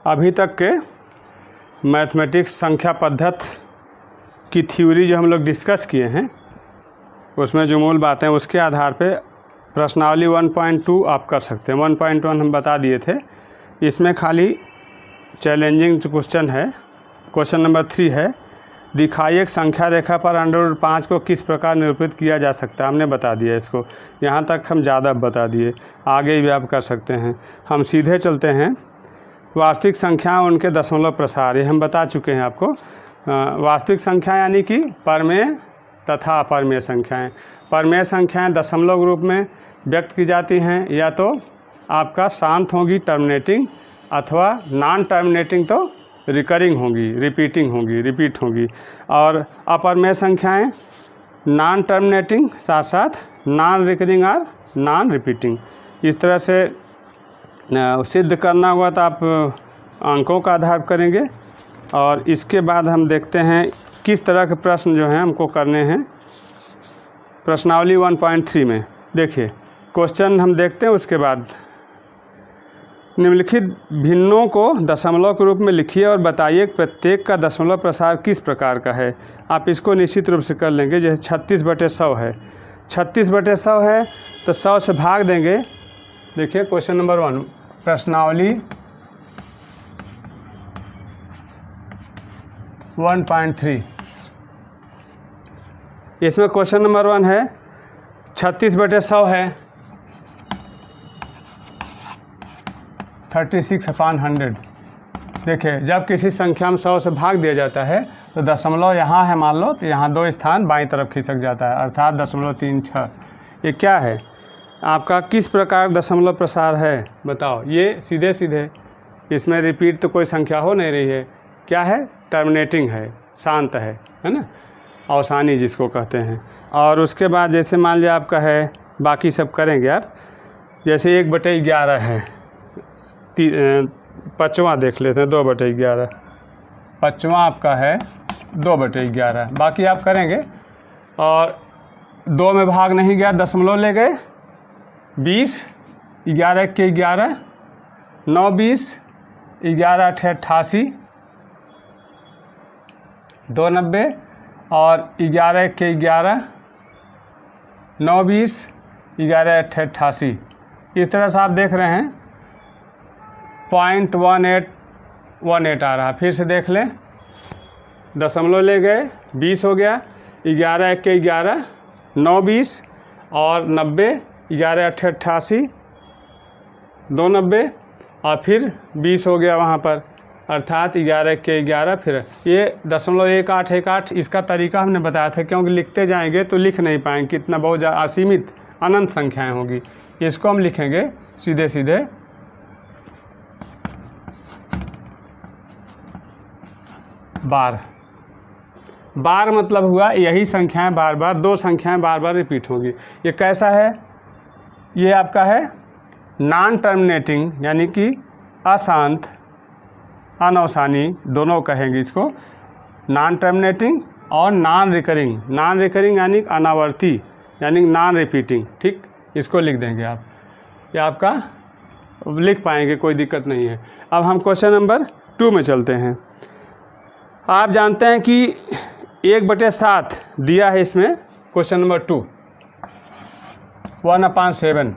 अभी तक के मैथमेटिक्स संख्या पद्धति की थ्योरी जो हम लोग डिस्कस किए हैं उसमें जो मूल बातें उसके आधार पे प्रश्नावली 1.2 आप कर सकते हैं। 1.1 हम बता दिए थे। इसमें खाली चैलेंजिंग जो क्वेश्चन है, क्वेश्चन नंबर 3 है, दिखाई एक संख्या रेखा पर √5 को किस प्रकार निरूपित किया जा सकता है। हमने बता दिया इसको, यहाँ तक हम ज़्यादा बता दिए, आगे भी आप कर सकते हैं। हम सीधे चलते हैं। वास्तविक संख्या उनके दशमलव प्रसार, ये हम बता चुके हैं आपको। वास्तविक संख्या यानी कि परमेय तथा अपरमेय संख्याएं। परमेय संख्याएं दशमलव रूप में व्यक्त की जाती हैं, या तो आपका शांत होगी टर्मिनेटिंग, अथवा नॉन टर्मिनेटिंग तो रिकरिंग होगी, रिपीट होगी। और अपरमेय संख्याएं नॉन टर्मिनेटिंग साथ साथ नॉन रिकरिंग और नॉन रिपीटिंग। इस तरह से सिद्ध करना हुआ तो आप अंकों का आधार करेंगे। और इसके बाद हम देखते हैं किस तरह के प्रश्न जो हैं हमको करने हैं प्रश्नावली 1.3 में। देखिए क्वेश्चन हम देखते हैं, उसके बाद निम्नलिखित भिन्नों को दशमलव के रूप में लिखिए और बताइए कि प्रत्येक का दशमलव प्रसार किस प्रकार का है। आप इसको निश्चित रूप से कर लेंगे। जैसे 36/100 है, 36/100 है तो 100 से भाग देंगे। देखिए क्वेश्चन नंबर 1 प्रश्नावली 1.3, इसमें क्वेश्चन नंबर 1 है 36/100 है 36/100। देखिए जब किसी संख्या में 100 से भाग दिया जाता है तो दशमलव यहाँ है मान लो, तो यहाँ 2 स्थान बाईं तरफ खिसक जाता है, अर्थात 0.36। ये क्या है आपका, किस प्रकार दशमलव प्रसार है बताओ। ये सीधे सीधे, इसमें रिपीट तो कोई संख्या हो नहीं रही है। क्या है, टर्मिनेटिंग है, शांत है ना, अवसानी जिसको कहते हैं। और उसके बाद जैसे मान लिया आपका है, बाकी सब करेंगे आप। जैसे 1/11 है, 5वां देख लेते हैं, 2/11, 5वां आपका है 2/11, बाकी आप करेंगे। और 2 में भाग नहीं गया, दशमलव ले गए, 20, 11 के 11, 9 20, 11 8 88, 2 90, और 11 के 11, 9 20, 11 8 88। इस तरह से आप देख रहे हैं 0.1818 आ रहा। फिर से देख लें, दशमलव ले गए, 20 हो गया, 11 के 11, 9 20 और 90, 11 8 88, 2 90 और फिर 20 हो गया वहाँ पर, अर्थात 11 के 11। फिर ये 0.1818, इसका तरीका हमने बताया था, क्योंकि लिखते जाएंगे तो लिख नहीं पाएंगे, कितना बहुत असीमित अनंत संख्याएं होगी। इसको हम लिखेंगे सीधे सीधे बार। बार मतलब हुआ यही संख्याएं बार बार, 2 संख्याएं बार बार रिपीट होगी। ये कैसा है, ये आपका है नॉन टर्मिनेटिंग, यानी कि अशांत, अनवसानी दोनों कहेंगे इसको, नॉन टर्मिनेटिंग और नॉन रिकरिंग। नॉन रिकरिंग यानी अनावर्ती, यानी नॉन रिपीटिंग। ठीक, इसको लिख देंगे आप, ये आपका लिख पाएंगे, कोई दिक्कत नहीं है। अब हम क्वेश्चन नंबर 2 में चलते हैं। आप जानते हैं कि 1/7 दिया है इसमें, क्वेश्चन नंबर 2 1/7,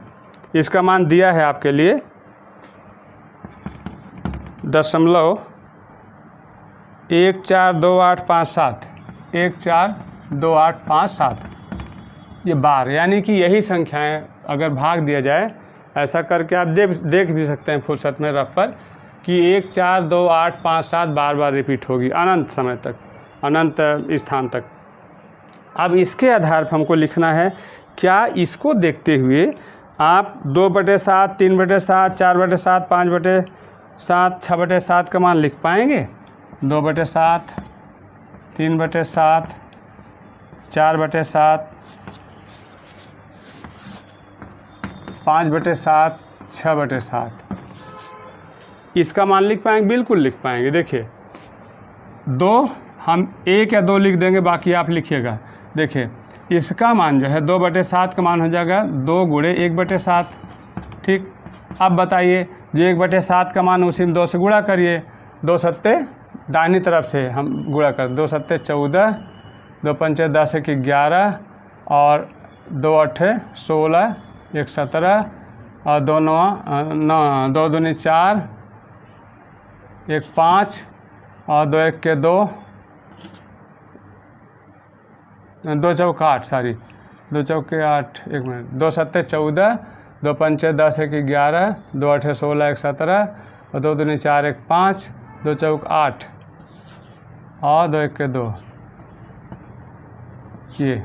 इसका मान दिया है आपके लिए 0.142857, 142857। ये बार, यानी कि यही संख्याएं अगर भाग दिया जाए, ऐसा करके आप देख भी सकते हैं फुर्सत में रफ पर, कि 142857 बार बार रिपीट होगी अनंत समय तक, अनंत स्थान तक। अब इसके आधार पर हमको लिखना है, क्या इसको देखते हुए आप 2/7, 3/7, 4/7, 5/7, 6/7 का मान लिख पाएंगे। 2/7, 3/7, 4/7, 5/7, 6/7, इसका मान लिख पाएंगे? बिल्कुल लिख पाएंगे। देखिए 2, हम 1 या 2 लिख देंगे, बाकी आप लिखिएगा। देखिए इसका मान जो है 2/7 का मान हो जाएगा 2 × 1/7। ठीक, अब बताइए जो 1/7 का मान उसी में 2 से गुणा करिए। 2 सत्ते दाहिनी तरफ से हम गुणा कर, 2 सत्ते 14, 2 पंचे 10 1 11 और 2 8 16, 1 17 और 2 9 2 दूनी 4, 1 5 और 2 1 के 2, 2 चौक 8, सॉरी 2 चौके 8, 1 मिनट, 2 सत्ते 14, 2 पंचे 10 1 11, 2 8 16 1 17 और 2 दूनी 4 1 5, 2 चौक 8 और 2 1 के 2, ये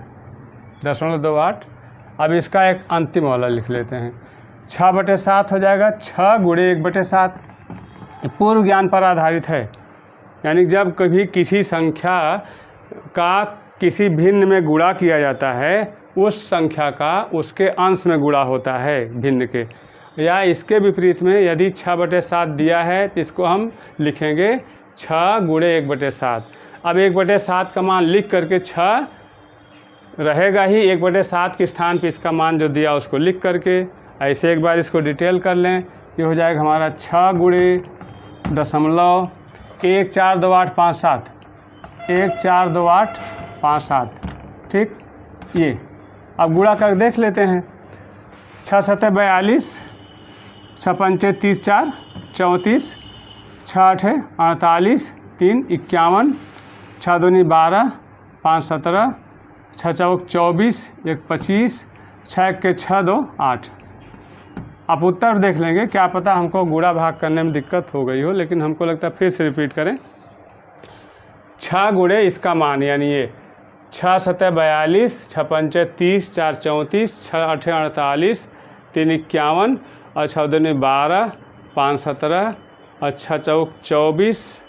0.28। अब इसका एक अंतिम वाला लिख लेते हैं। 6/7 हो जाएगा 6 गुणे 1/7। पूर्व ज्ञान पर आधारित है, यानी जब कभी किसी संख्या का किसी भिन्न में गुणा किया जाता है, उस संख्या का उसके अंश में गुणा होता है भिन्न के, या इसके विपरीत में यदि 6/7 दिया है तो इसको हम लिखेंगे 6 गुणे 1/7। अब 1/7 का मान लिख करके 6 रहेगा ही, 1/7 के स्थान पे इसका मान जो दिया उसको लिख करके ऐसे एक बार इसको डिटेल कर लें। ये हो जाएगा हमारा 6 गुणे 1.142857, 1.142857, ठीक। ये अब गुणा कर देख लेते हैं। 6 सत्ते 42, 6 पंचे 30 4 34, 6 8 48, 3 51, 6 दूनी 12, 5 17, 6 चौक 24, 1 25, 6 1 के 6 2 8। आप उत्तर देख लेंगे, क्या पता हमको गुणा भाग करने में दिक्कत हो गई हो, लेकिन हमको लगता है फिर से रिपीट करें। 6 गुणे इसका मान, यानी ये 6 सत्ते 42, 6 पंचे 30, 4 34, 6 8 48, 3 51 और 6 दूनी 12, 5 17 और 6 चौक 24,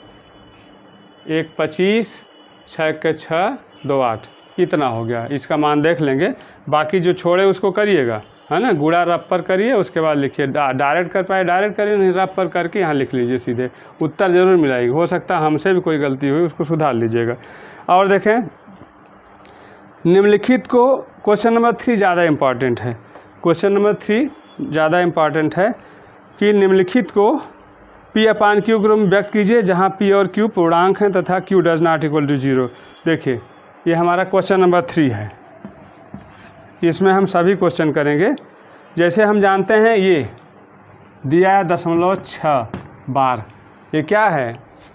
1 25, 6 के 6 2 8, इतना हो गया। इसका मान देख लेंगे, बाकी जो छोड़े उसको करिएगा, है ना। गुणा रफ पर करिए, उसके बाद लिखिए। डायरेक्ट कर पाए डायरेक्ट करिए, नहीं रफ पर करके यहाँ लिख लीजिए सीधे, उत्तर ज़रूर मिलाएगी। हो सकता है हमसे भी कोई गलती हुई, उसको सुधार लीजिएगा। और देखें, निम्नलिखित को क्वेश्चन नंबर 3 ज़्यादा इम्पॉर्टेंट है। क्वेश्चन नंबर 3 ज़्यादा इम्पॉर्टेंट है कि निम्नलिखित को P/Q के रूप में व्यक्त कीजिए, जहाँ P और Q पूर्णांक हैं तथा Q does not equal to 0। देखिए, ये हमारा क्वेश्चन नंबर 3 है। इसमें हम सभी क्वेश्चन करेंगे। जैसे हम जानते हैं, ये दिया है 0.6 बार, ये क्या है,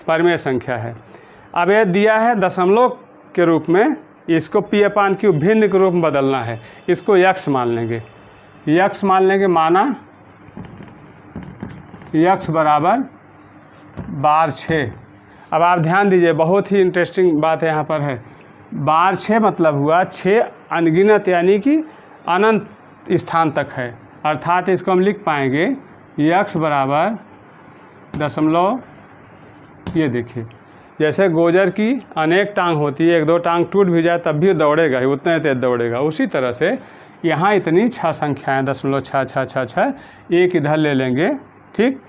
परिमेय संख्या है। अब ये दिया है दशमलव के रूप में, इसको P/Q भिन्न के रूप में बदलना है। इसको x मान लेंगे, x मान लेंगे, माना x बराबर बार 6। अब आप ध्यान दीजिए, बहुत ही इंटरेस्टिंग बात यहाँ पर है। बार 6 मतलब हुआ 6 अनगिनत, यानी कि अनंत स्थान तक है। अर्थात इसको हम लिख पाएंगे x बराबर दशमलव, ये देखिए, जैसे गोजर की अनेक टांग होती है, 1-2 टांग टूट भी जाए तब भी दौड़ेगा ही, उतने तेज दौड़ेगा। उसी तरह से यहाँ इतनी 6 संख्याएँ, 0.66666, एक इधर ले लेंगे, ठीक।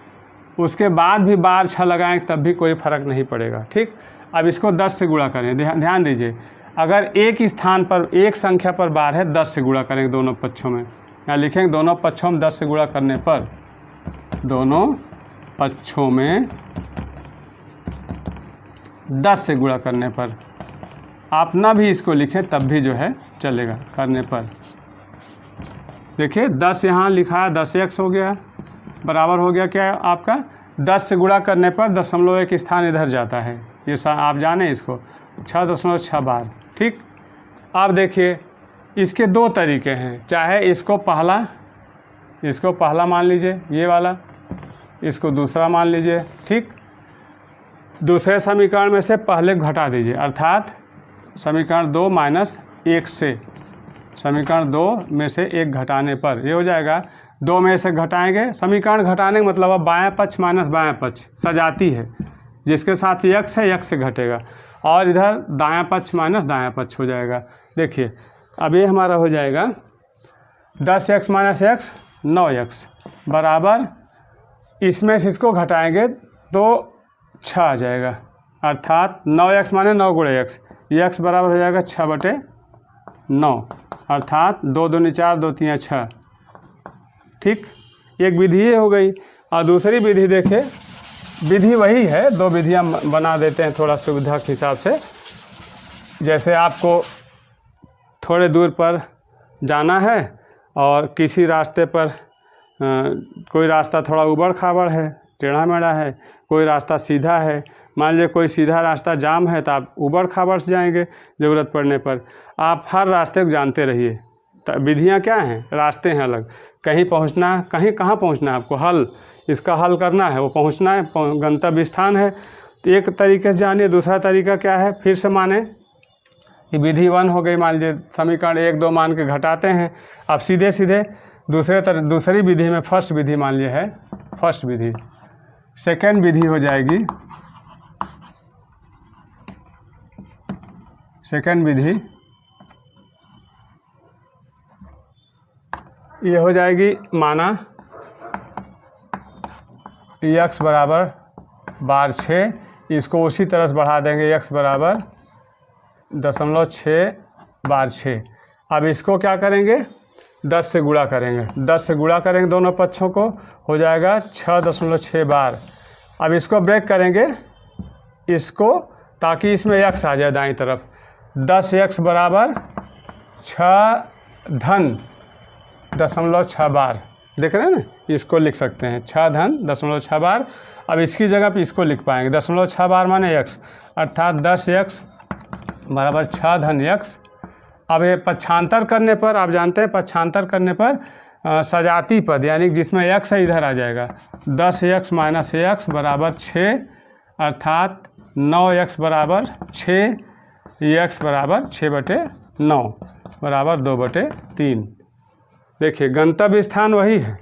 उसके बाद भी बार 6 लगाएंगे तब भी कोई फ़र्क नहीं पड़ेगा, ठीक। अब इसको 10 से गुणा करें। ध्यान दीजिए, अगर एक स्थान पर एक संख्या पर बार है, 10 से गुणा करेंगे दोनों पक्षों में। यहाँ लिखेंगे दोनों पक्षों में 10 से गुणा करने पर, दोनों पक्षों में 10 से गुणा करने पर, आप ना भी इसको लिखें तब भी जो है चलेगा, करने पर। देखिए 10 यहाँ लिखा है, 10x हो गया, बराबर हो गया क्या आपका, 10 से गुणा करने पर 0.1 स्थान इधर जाता है। ये आप जाने इसको 6.6 बार, ठीक। अब देखिए, इसके 2 तरीके हैं। चाहे इसको पहला मान लीजिए, ये वाला, इसको दूसरा मान लीजिए, ठीक। दूसरे समीकरण में से पहले घटा दीजिए, अर्थात समीकरण 2 - 1 से, समीकरण 2 में से 1 घटाने पर ये हो जाएगा। 2 में से घटाएंगे, समीकरण घटाने का मतलब अब बायां पक्ष माइनस बायां पक्ष सजाती है, जिसके साथ x है, x से घटेगा, और इधर दायां पक्ष माइनस दायां पक्ष हो जाएगा। देखिए, अब ये हमारा हो जाएगा 10x - x 9x बराबर, इसमें से इसको घटाएंगे तो 6 आ जाएगा, अर्थात 9x माने 9 गुणे x, x बराबर हो जाएगा 6/9, अर्थात 2 दूनी 4, 2 3 6, ठीक। एक विधि ये हो गई। और दूसरी विधि देखिए, विधि वही है, दो विधियाँ बना देते हैं थोड़ा सुविधा के हिसाब से। जैसे आपको थोड़े दूर पर जाना है और किसी रास्ते पर कोई रास्ता थोड़ा उबड़ खाबड़ है, टेढ़ा मेढ़ा है, कोई रास्ता सीधा है। मान लीजिए कोई सीधा रास्ता जाम है तो आप उबड़ खाबड़ से जाएंगे ज़रूरत पड़ने पर। आप हर रास्ते को जानते रहिए। विधियाँ क्या हैं, रास्ते हैं अलग। कहीं पहुंचना, कहीं कहाँ पहुंचना है आपको, हल, इसका हल करना है, वो पहुंचना है, गंतव्य स्थान है। तो एक तरीके से जानिए। दूसरा तरीका क्या है, फिर से माने कि विधि 1 हो गई। मान लीजिए समीकरण 1 2 मान के घटाते हैं। अब सीधे सीधे दूसरी विधि में फर्स्ट विधि मान लीजिए है फर्स्ट विधि। सेकेंड विधि हो जाएगी, सेकेंड विधि ये हो जाएगी, माना x बराबर बार 6, इसको उसी तरह से बढ़ा देंगे, x बराबर 0.6 बार 6। अब इसको क्या करेंगे, 10 से गुणा करेंगे, 10 से गुणा करेंगे दोनों पक्षों को, हो जाएगा 6.6 बार। अब इसको ब्रेक करेंगे इसको, ताकि इसमें x आ जाए दाईं तरफ। 10x बराबर 6 धन 0.6 बार, देख रहे हैं ना, इसको लिख सकते हैं 6 धन 0.6 बार। अब इसकी जगह पे इसको लिख पाएंगे 0.6 बार माने x, अर्थात 10x बराबर 6 धन x। अब ये पक्षांतर करने पर, आप जानते हैं पक्षांतर करने पर सजाती पद यानी जिसमें x है इधर आ जाएगा। 10x माइनस x बराबर 6, अर्थात 9x बराबर 6, x बराबर 6/9 बराबर 2/3। देखिए गंतव्य स्थान वही है।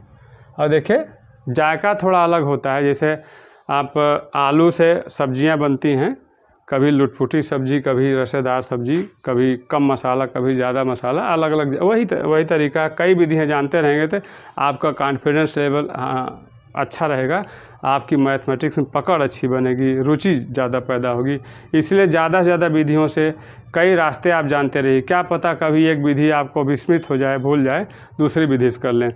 और देखिए जायका थोड़ा अलग होता है। जैसे आप आलू से सब्जियां बनती हैं, कभी लुटपुटी सब्जी, कभी रसेदार सब्जी, कभी कम मसाला, कभी ज़्यादा मसाला, अलग अलग वही तरीका। कई विधियाँ जानते रहेंगे तो आपका कॉन्फिडेंस लेवल अच्छा रहेगा, आपकी मैथमेटिक्स में पकड़ अच्छी बनेगी, रुचि ज़्यादा पैदा होगी। इसलिए ज़्यादा से ज़्यादा विधियों से कई रास्ते आप जानते रहिए। क्या पता कभी एक विधि आपको विस्मित हो जाए, भूल जाए, दूसरी विधि से कर लें।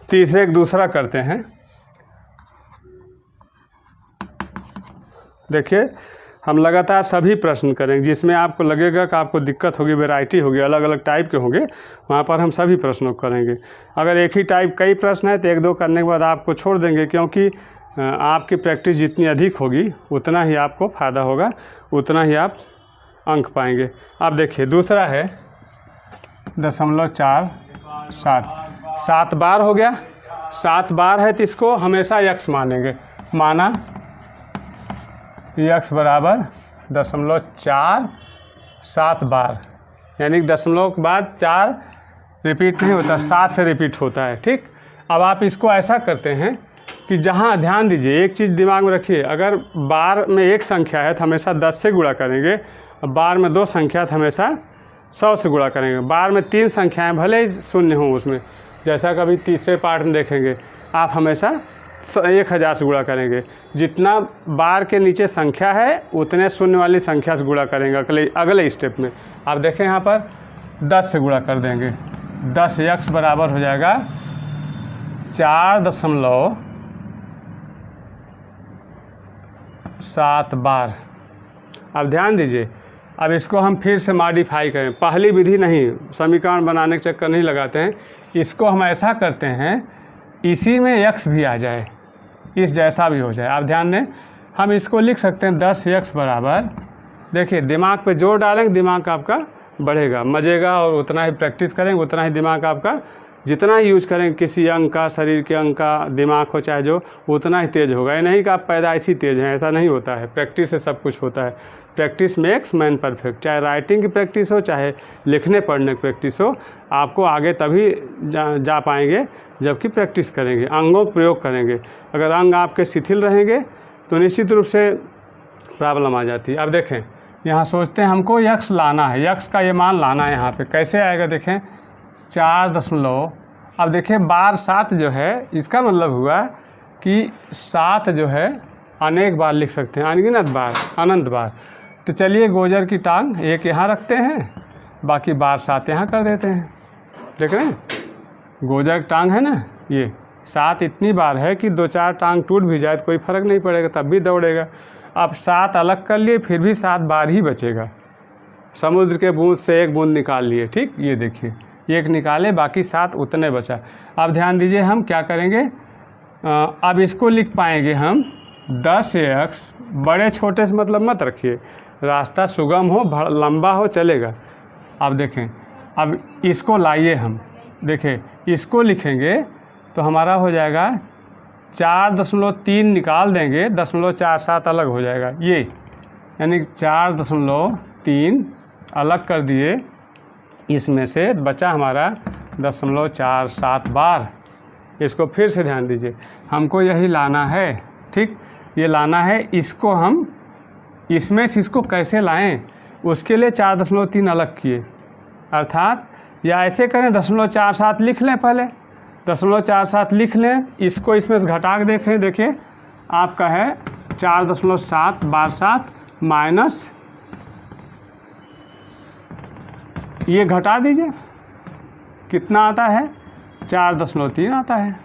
तीसरे एक दूसरा करते हैं। देखिए हम लगातार सभी प्रश्न करेंगे जिसमें आपको लगेगा कि आपको दिक्कत होगी, वैरायटी होगी, अलग अलग टाइप के होंगे, वहाँ पर हम सभी प्रश्नों को करेंगे। अगर एक ही टाइप कई प्रश्न है तो 1-2 करने के बाद आपको छोड़ देंगे, क्योंकि आपकी प्रैक्टिस जितनी अधिक होगी उतना ही आपको फ़ायदा होगा, उतना ही आप अंक पाएंगे। अब देखिए दूसरा है 0.47, 7 बार हो गया। 7 बार है तो इसको हमेशा x मानेंगे। माना x बराबर 0.47 बार, यानी दशमलव के बाद 4 रिपीट नहीं होता, 7 से रिपीट होता है। ठीक, अब आप इसको ऐसा करते हैं कि जहाँ, ध्यान दीजिए एक चीज़ दिमाग में रखिए, अगर बार में एक संख्या है तो हमेशा 10 से गुणा करेंगे, और बार में 2 संख्या तो हमेशा 100 से गुणा करेंगे। बार में 3 संख्याएं भले ही शून्य हों उसमें, जैसा कभी तीसरे पार्ट में देखेंगे, आप हमेशा 1000 से गुणा करेंगे। जितना बार के नीचे संख्या है उतने शून्य वाली संख्या से गुणा करेंगे अगले स्टेप में। आप देखें यहाँ पर 10 से गुणा कर देंगे, 10x बराबर हो जाएगा 4.7 बार। अब ध्यान दीजिए, अब इसको हम फिर से मॉडिफाई करें, पहली विधि नहीं, समीकरण बनाने के चक्कर नहीं लगाते हैं, इसको हम ऐसा करते हैं इसी में x भी आ जाए, इस जैसा भी हो जाए। आप ध्यान दें, हम इसको लिख सकते हैं 10x बराबर, देखिए दिमाग पे जोर डालेंगे दिमाग आपका बढ़ेगा, मजेगा, और उतना ही प्रैक्टिस करेंगे उतना ही दिमाग आपका, जितना ही यूज करेंगे किसी अंग का, शरीर के अंग का, दिमाग हो चाहे जो, उतना ही तेज़ होगा। ये नहीं कि आप पैदाइशी तेज़ हैं, ऐसा नहीं होता है, प्रैक्टिस से सब कुछ होता है। Practice makes man perfect. चाहे राइटिंग की प्रैक्टिस हो, चाहे लिखने पढ़ने की प्रैक्टिस हो, आपको आगे तभी जा पाएंगे जबकि प्रैक्टिस करेंगे, अंगों का प्रयोग करेंगे। अगर अंग आपके शिथिल रहेंगे तो निश्चित रूप से प्रॉब्लम आ जाती है। अब देखें यहाँ सोचते हैं हमको x लाना है, x का ये मान लाना है, यहाँ पे कैसे आएगा देखें 4 अब देखें बार 7 जो है, इसका मतलब हुआ कि 7 जो है अनेक बार लिख सकते हैं, अनगिनत बार, अनंत बार। तो चलिए गोजर की टांग एक यहाँ रखते हैं बाकी बार 7 यहाँ कर देते हैं। देख रहे हैं गोजर टांग है ना, ये 7 इतनी बार है कि 2-4 टांग टूट भी जाए तो कोई फ़र्क नहीं पड़ेगा, तब भी दौड़ेगा। अब 7 अलग कर लिए, फिर भी 7 बार ही बचेगा। समुद्र के बूंद से एक बूंद निकाल लिए, ठीक, ये देखिए एक निकाले, बाकी 7 उतने बचा। अब ध्यान दीजिए हम क्या करेंगे, अब इसको लिख पाएंगे हम 10x, बड़े छोटे से मतलब मत रखिए, रास्ता सुगम हो लंबा हो चलेगा। अब देखें, अब इसको लाइए हम, देखें इसको लिखेंगे तो हमारा हो जाएगा 4.3 निकाल देंगे, 0.47 अलग हो जाएगा, ये यानी 4.3 अलग कर दिए, इसमें से बचा हमारा 0.47 बार। इसको फिर से ध्यान दीजिए, हमको यही लाना है, ठीक, ये लाना है। इसको हम इसमें से इसको कैसे लाएं, उसके लिए 4.3 अलग किए, अर्थात या ऐसे करें 0.47 लिख लें, पहले 0.47 लिख लें, इसको इसमें से घटा के देखें, देखिए आपका है 4.7 बार 7 माइनस ये घटा दीजिए, कितना आता है 4.3 आता है।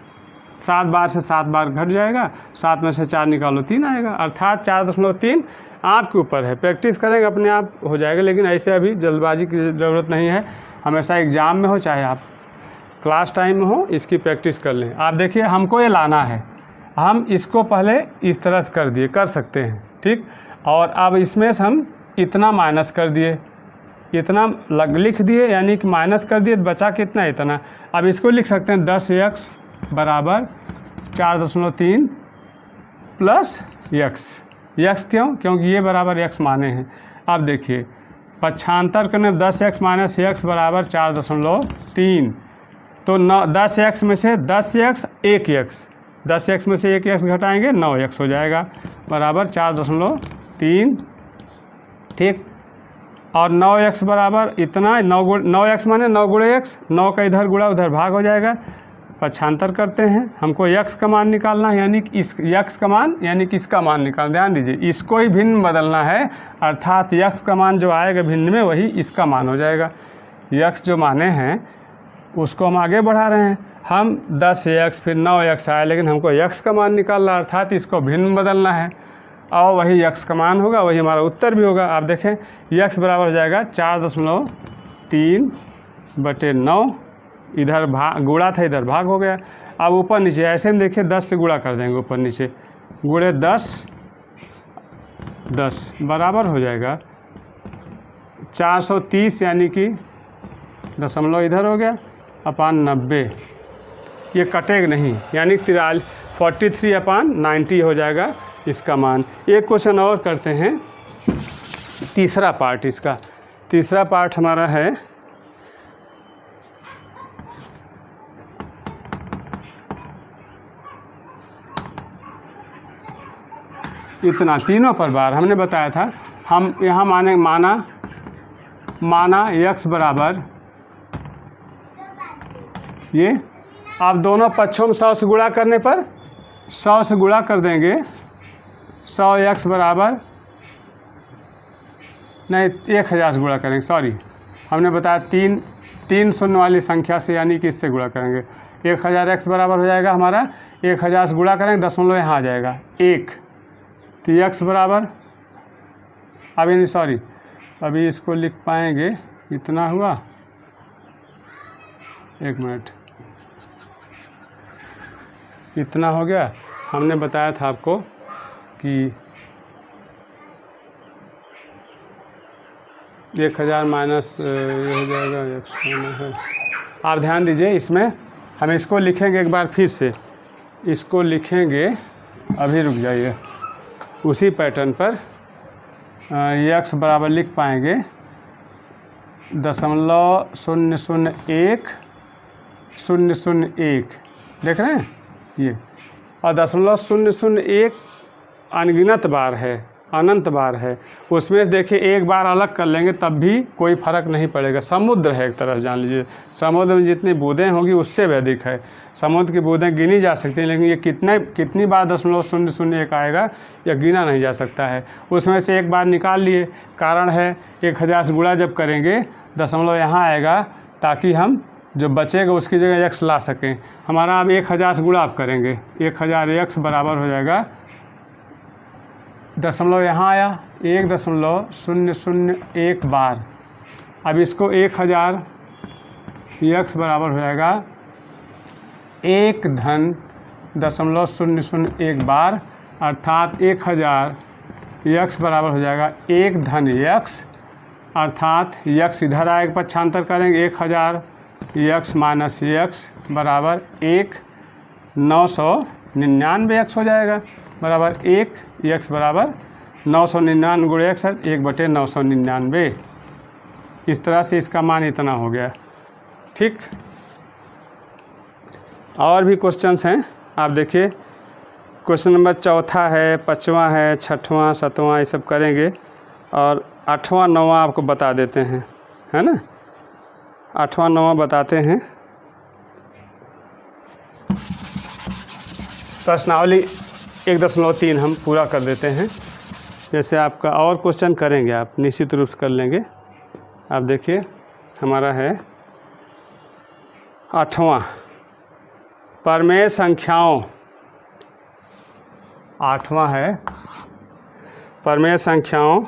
7 बार से 7 बार घट जाएगा, 7 में से 4 निकालो 3 आएगा, अर्थात 4.3 आपके ऊपर है, प्रैक्टिस करेंगे अपने आप हो जाएगा। लेकिन ऐसे अभी जल्दबाजी की ज़रूरत नहीं है, हमेशा एग्ज़ाम में हो चाहे आप क्लास टाइम में हो, इसकी प्रैक्टिस कर लें। आप देखिए हमको ये लाना है, हम इसको पहले इस तरह से कर दिए, कर सकते हैं, ठीक, और अब इसमें से हम इतना माइनस कर दिए, इतना लिख दिए, यानी कि माइनस कर दिए, बचा कितना, इतना। अब इसको लिख सकते हैं 10x बराबर 4.3 प्लस x क्यों, क्योंकि ये बराबर x माने हैं। अब देखिए पक्षांतर करने 10x माइनस x बराबर 4.3, तो 10x में से 10x 1x, 10x में से 1x घटाएंगे 9x हो जाएगा, बराबर 4.3, ठीक, और 9x बराबर इतना, 9x माने 9 गुणे x, 9 का इधर गुणा उधर भाग हो जाएगा। पक्षांतर करते हैं, हमको x का मान निकालना है, यानी कि इस x का मान यानी कि इसका मान निकाल, ध्यान दीजिए इसको ही भिन्न बदलना है, अर्थात x का मान जो आएगा भिन्न में वही इसका मान हो जाएगा। x जो माने हैं उसको हम आगे बढ़ा रहे हैं, हम 10x फिर 9x आया, लेकिन हमको x का मान निकालना है, अर्थात इसको भिन्न बदलना है, और वही x का मान होगा, वही हमारा उत्तर भी होगा। आप देखें x बराबर हो जाएगा 4.3/9, इधर गुणा था इधर भाग हो गया। अब ऊपर नीचे ऐसे में देखिए 10 से गुणा कर देंगे, ऊपर नीचे गुणे 10 बराबर हो जाएगा 430, यानी कि दशमलव इधर हो गया अपान 90, ये कटेगा नहीं, यानी 43/90 हो जाएगा इसका मान। एक क्वेश्चन और करते हैं, तीसरा पार्ट इसका, तीसरा पार्ट हमारा है इतना, तीनों पर बार हमने बताया था, हम यहाँ माना x बराबर ये, आप दोनों पक्षों में 100 से गुणा करने पर 100 से गुणा कर देंगे, 100x बराबर नहीं 1000 से गुणा करेंगे, सॉरी हमने बताया 3 शून्य वाली संख्या से, यानी कि इससे गुणा करेंगे। 1000x बराबर हो जाएगा हमारा, 1000 से गुणा करेंगे, दशमलव यहाँ आ जाएगा 1, तो x बराबर, अभी नहीं सॉरी, अभी इसको लिख पाएंगे, इतना हुआ, एक मिनट, इतना हो गया। हमने बताया था आपको कि 1000 माइनस ये हो जाएगा x है। आप ध्यान दीजिए, इसमें हम इसको लिखेंगे एक बार फिर से, इसको लिखेंगे, अभी रुक जाइए, उसी पैटर्न पर x बराबर लिख पाएंगे 0.001 देख रहे हैं ये, और 0.001 अनगिनत बार है, अनंत बार है, उसमें से देखिए एक बार अलग कर लेंगे तब भी कोई फ़र्क नहीं पड़ेगा। समुद्र है एक तरह जान लीजिए, समुद्र में जितनी बूंदें होंगी उससे भी अधिक है, समुद्र की बूंदें गिनी जा सकती हैं, लेकिन ये कितनी बार 0.001 आएगा या गिना नहीं जा सकता है। उसमें से एक बार निकाल लिए, कारण है 1000 से गुणा जब करेंगे दशमलव यहाँ आएगा ताकि हम जो बचेगा उसकी जगह x ला सकें। हमारा अब 1000 से गुणा आप करेंगे, 1000x बराबर हो जाएगा, दशमलव यहाँ आया 1.001 बार। अब इसको 1000x बराबर हो जाएगा 1.001 बार, अर्थात 1000x बराबर हो जाएगा 1 अर्थात x इधर आएगा, पक्षांतर करेंगे 1000x माइनस x बराबर 999x हो जाएगा, बराबर 1x बराबर 999 गुणे x 1/999। इस तरह से इसका मान इतना हो गया। ठीक, और भी क्वेश्चंस हैं, आप देखिए क्वेश्चन नंबर 4 है, 5वां है, 6वां, 7वां, ये सब करेंगे और 8वां 9वां आपको बता देते हैं, है ना। 8वां 9वां बताते हैं। प्रश्नावली 1.3 हम पूरा कर देते हैं, जैसे आपका और क्वेश्चन करेंगे आप निश्चित रूप से कर लेंगे। आप देखिए हमारा है 8वां परमेय संख्याओं, 8वां है परमेय संख्याओं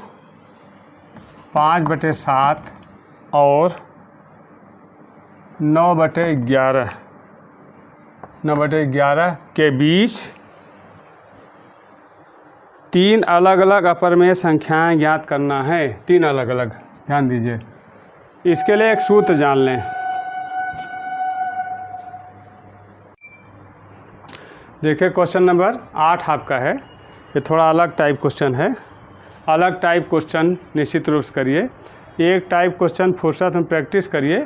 5/7 और 9/11 के बीच 3 अलग अलग अपरमेय संख्याएं ज्ञात करना है। 3 अलग अलग, ध्यान दीजिए। इसके लिए एक सूत्र जान लें। देखिए क्वेश्चन नंबर 8 आपका है, ये थोड़ा अलग टाइप क्वेश्चन है। अलग टाइप क्वेश्चन निश्चित रूप से करिए। एक टाइप क्वेश्चन फुर्सत में प्रैक्टिस करिए,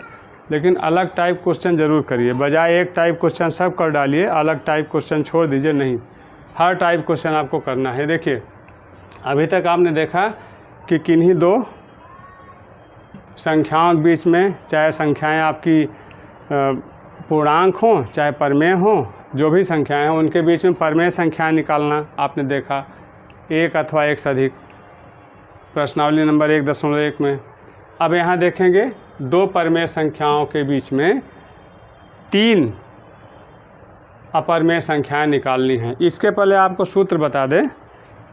लेकिन अलग टाइप क्वेश्चन ज़रूर करिए। बजाय एक टाइप क्वेश्चन सब कर डालिए, अलग टाइप क्वेश्चन छोड़ दीजिए, नहीं, हर टाइप क्वेश्चन आपको करना है। देखिए अभी तक आपने देखा कि किन्हीं 2 संख्याओं के बीच में, चाहे संख्याएं आपकी पूर्णांक हों चाहे परमेय हों, जो भी संख्याएं हैं उनके बीच में परमेय संख्याएं निकालना आपने देखा, 1 अथवा 1 से अधिक, प्रश्नावली नंबर 1.1 में। अब यहाँ देखेंगे 2 परमेय संख्याओं के बीच में 3 अपरमेय संख्याएं निकालनी हैं। इसके पहले आपको सूत्र बता दें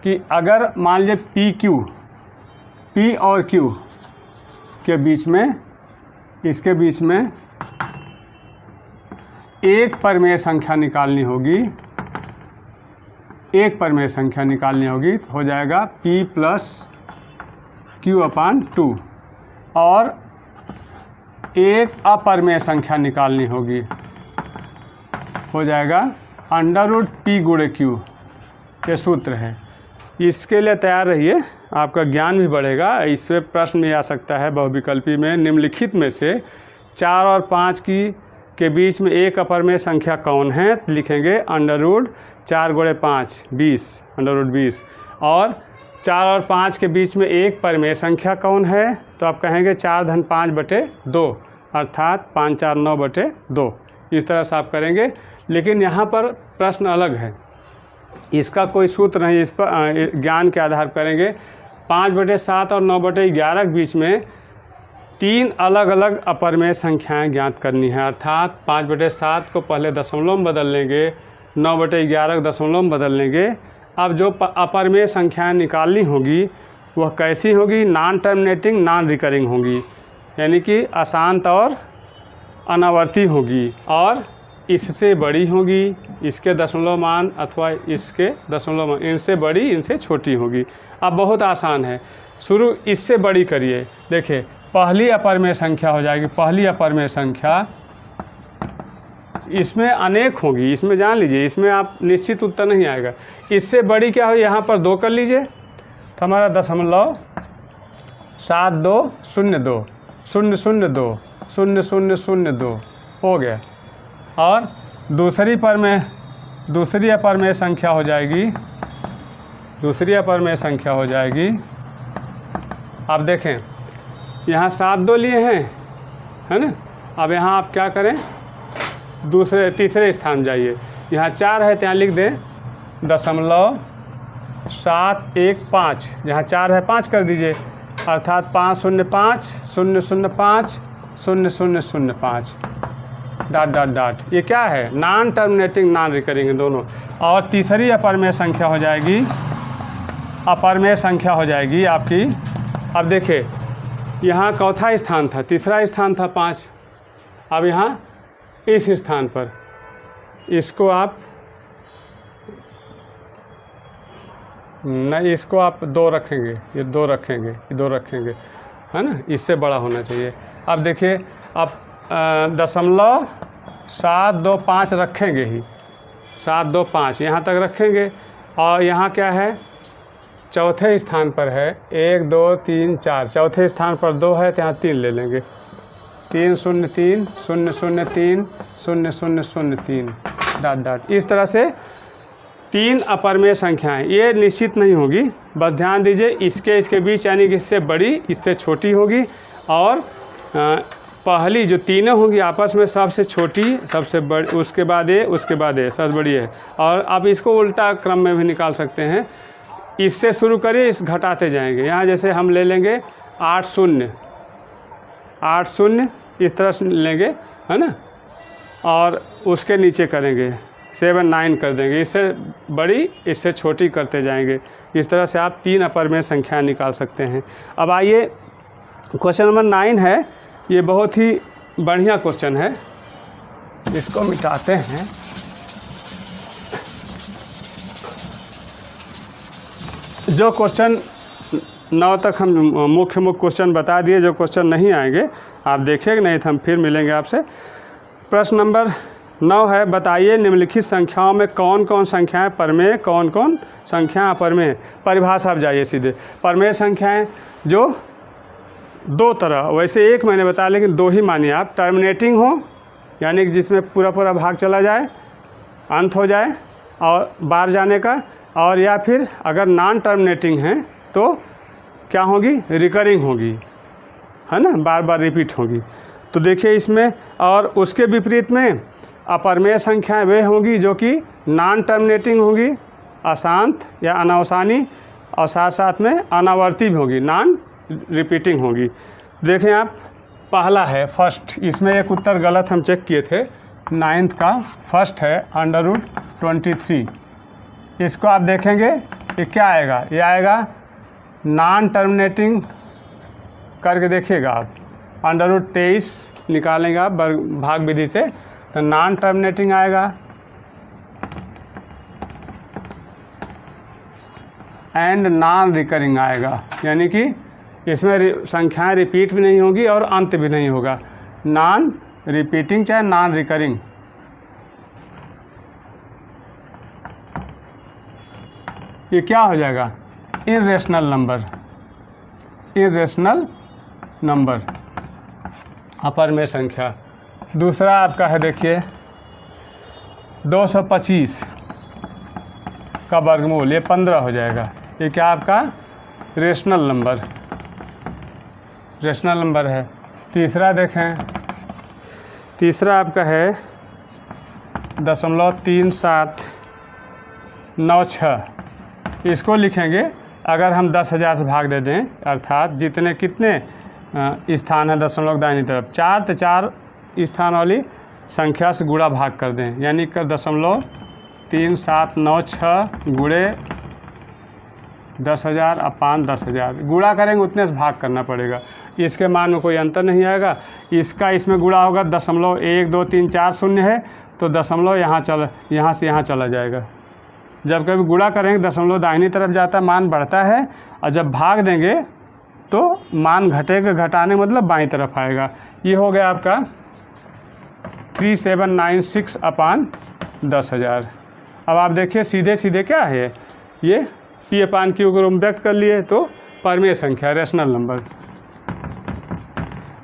कि अगर मान लीजिए P और Q के बीच में, इसके बीच में एक परमेय संख्या निकालनी होगी, एक परमेय संख्या निकालनी होगी, तो हो जाएगा P + Q/2, और एक अपरमेय संख्या निकालनी होगी, हो जाएगा √P × Q। ये सूत्र है। इसके लिए तैयार रहिए, आपका ज्ञान भी बढ़ेगा। इससे प्रश्न में आ सकता है बहुविकल्पी में, निम्नलिखित में से 4 और 5 के बीच में एक अपरमेय संख्या कौन है? लिखेंगे √4 × 5 20, √20। और 4 और 5 के बीच में एक परमेय संख्या कौन है? तो आप कहेंगे 4-5/2, अर्थात 5×4 9/2। इस तरह से आप करेंगे। लेकिन यहाँ पर प्रश्न अलग है, इसका कोई सूत्र नहीं, इस पर ज्ञान के आधार करेंगे। 5/7 और 9/11 के बीच में 3 अलग अलग अपरमेय संख्याएं ज्ञात करनी है, अर्थात 5/7 को पहले दशमलव में बदल लेंगे, 9/11 को दशमलव में बदल लेंगे। अब जो अपरमेय संख्याएं निकालनी होगी वह कैसी होगी? नॉन टर्मिनेटिंग, नॉन रिकरिंग होगी, यानी कि अशांत और अनावर्ती होगी, और इससे बड़ी होगी, इसके दशमलव मान अथवा इसके दशमलव मान, इनसे बड़ी इनसे छोटी होगी। अब बहुत आसान है, शुरू इससे बड़ी करिए। देखिए पहली अपरमेय संख्या हो जाएगी, पहली अपरमेय संख्या, इसमें अनेक होगी, इसमें जान लीजिए, इसमें आप निश्चित उत्तर नहीं आएगा। इससे बड़ी क्या हो, यहाँ पर 2 कर लीजिए, तो हमारा 0.7202 002 0002 हो गया। और दूसरी अपरमेय संख्या हो जाएगी, दूसरी अपरमेय संख्या हो जाएगी, आप देखें यहाँ 7 2 लिए हैं, है ना। अब यहाँ आप क्या करें, तीसरे स्थान जाइए, यहाँ 4 है तो यहाँ लिख दें 0.715, जहाँ 4 है 5 कर दीजिए। अर्थात 505 005 0005 डॉट डॉट डॉट। ये क्या है? नॉन टर्मिनेटिंग नॉन रिकरिंग दोनों। और तीसरी अपरिमेय संख्या हो जाएगी, अपरिमेय संख्या हो जाएगी आपकी। अब देखिए यहाँ चौथा स्थान था, तीसरा स्थान था 5, अब यहाँ इस स्थान पर इसको आप नहीं, इसको आप 2 रखेंगे, ये 2 रखेंगे, ये 2 रखेंगे, है ना, इससे बड़ा होना चाहिए। अब देखिए अब 0.725 रखेंगे ही, 725 यहाँ तक रखेंगे। और यहाँ क्या है? चौथे स्थान पर है 1 2 3 4, चौथे स्थान पर 2 है तो यहाँ 3 ले लेंगे, 303 003 0003 डॉट डॉट। इस तरह से 3 अपरिमेय संख्याएं, ये निश्चित नहीं होगी, बस ध्यान दीजिए इसके बीच यानी कि इससे बड़ी इससे छोटी होगी, और पहली जो तीनों होंगी आपस में सबसे छोटी सबसे बड़ी, उसके बाद ये, उसके बाद ये सबसे बड़ी है। और आप इसको उल्टा क्रम में भी निकाल सकते हैं, इससे शुरू करिए, इस घटाते जाएंगे। यहाँ जैसे हम ले लेंगे 8 0 इस तरह से लेंगे, है ना, और उसके नीचे करेंगे 7 9 कर देंगे, इससे बड़ी इससे छोटी करते जाएंगे। इस तरह से आप 3 अपरिमेय संख्या निकाल सकते हैं। अब आइए क्वेश्चन नंबर 9 है, ये बहुत ही बढ़िया क्वेश्चन है, इसको मिटाते हैं। जो क्वेश्चन 9 तक हम मुख्य क्वेश्चन बता दिए, जो क्वेश्चन नहीं आएंगे आप देखिएगा, नहीं तो हम फिर मिलेंगे आपसे। प्रश्न नंबर 9 है, बताइए निम्नलिखित संख्याओं में कौन कौन संख्याएं परमेय, कौन कौन संख्याएं अपरिमेय। परिभाषा आप जाइए सीधे। परमेय संख्याएं जो 2 तरह, वैसे एक मैंने बताया लेकिन 2 ही मानिए आप। टर्मिनेटिंग हो यानी कि जिसमें पूरा पूरा भाग चला जाए, अंत हो जाए और बाहर जाने का, और या फिर अगर नॉन टर्मिनेटिंग है तो क्या होगी? रिकरिंग होगी, है ना, बार बार रिपीट होगी। तो देखिए इसमें, और उसके विपरीत में अपरिमेय संख्याएं वे होंगी जो कि नॉन टर्मिनेटिंग होंगी, अशांत या अनावसानी, और साथ साथ में अनावर्ती भी होगी, नॉन रिपीटिंग होगी। देखें आप, पहला है फर्स्ट, इसमें एक उत्तर गलत हम चेक किए थे, 9th का फर्स्ट है √23। इसको आप देखेंगे ये क्या आएगा? ये आएगा नॉन टर्मिनेटिंग करके देखिएगा आप, √23 निकालेंगे आप भाग विधि से तो नॉन टर्मिनेटिंग आएगा, एंड नॉन रिकरिंग आएगा, यानी कि इसमें संख्याएं रिपीट भी नहीं होगी और अंत भी नहीं होगा। नॉन रिपीटिंग चाहे नॉन रिकरिंग। ये क्या हो जाएगा? इर्रेशनल नंबर, इर्रेशनल नंबर अपरिमेय संख्या। दूसरा आपका है, देखिए 225 का वर्गमूल, ये 15 हो जाएगा। ये क्या आपका? रेशनल नंबर, रेशनल नंबर है। तीसरा देखें, तीसरा आपका है 0.3796। इसको लिखेंगे अगर हम 10,000 से भाग दे दें, अर्थात जितने कितने स्थान है दशमलव दाहिनी तरफ, 4 तो 4 स्थान वाली संख्या से गुणा भाग कर दें, यानी कर 0.3796 गुणे 10,000 अपान 10,000 गुणा करेंगे, उतने से भाग करना पड़ेगा। इसके मान में कोई अंतर नहीं आएगा। इसका इसमें गुणा होगा 0.12340 है तो दशमलव यहाँ से यहाँ चला जाएगा। जब कभी गुणा करेंगे दशमलव दाहिनी तरफ जाता है, मान बढ़ता है, और जब भाग देंगे तो मान घटेगा, घटाने मतलब बाईं तरफ आएगा। ये हो गया आपका 3796 अपान 10,000। अब आप देखिए सीधे सीधे क्या है, ये P अपान Q को व्यक्त कर लिए तो परमेय संख्या, रेशनल नंबर।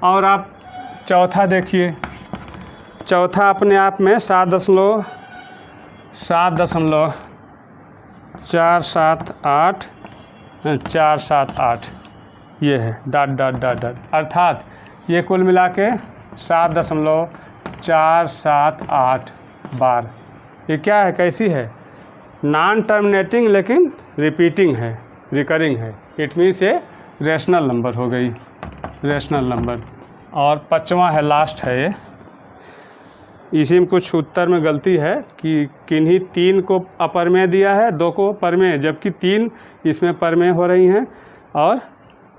और आप चौथा देखिए, चौथा अपने आप में 7.478 ये है, डॉट डॉट डॉट डॉट, अर्थात ये कुल मिला के 7.478 बार। ये क्या है, कैसी है? नॉन टर्मिनेटिंग लेकिन रिपीटिंग है, रिकरिंग है। इट मीन्स ये रैशनल नंबर हो गई, रैशनल नंबर। और 5वां है, लास्ट है ये, इसी में कुछ उत्तर में गलती है कि किन्हीं 3 को अपरमेय दिया है, 2 को परमेय, जबकि 3 इसमें परमेय हो रही हैं और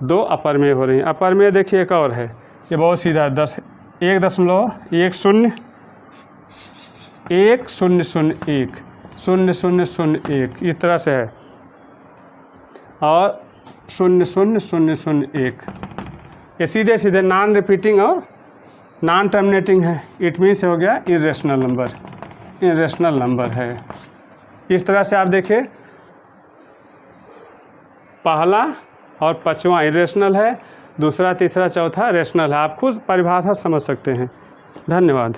2 अपरमेय हो रही हैं। अपरमेय देखिए एक और है, ये बहुत सीधा है, 1.101001 इस तरह से है, और 00001 ये सीधे सीधे नॉन रिपीटिंग और नॉन टर्मिनेटिंग है, इट मीन्स हो गया इरेशनल नंबर, इरेशनल नंबर है। इस तरह से आप देखिए पहला और 5वां इरेशनल है, दूसरा तीसरा चौथा रेशनल है। आप खुद परिभाषा समझ सकते हैं। धन्यवाद।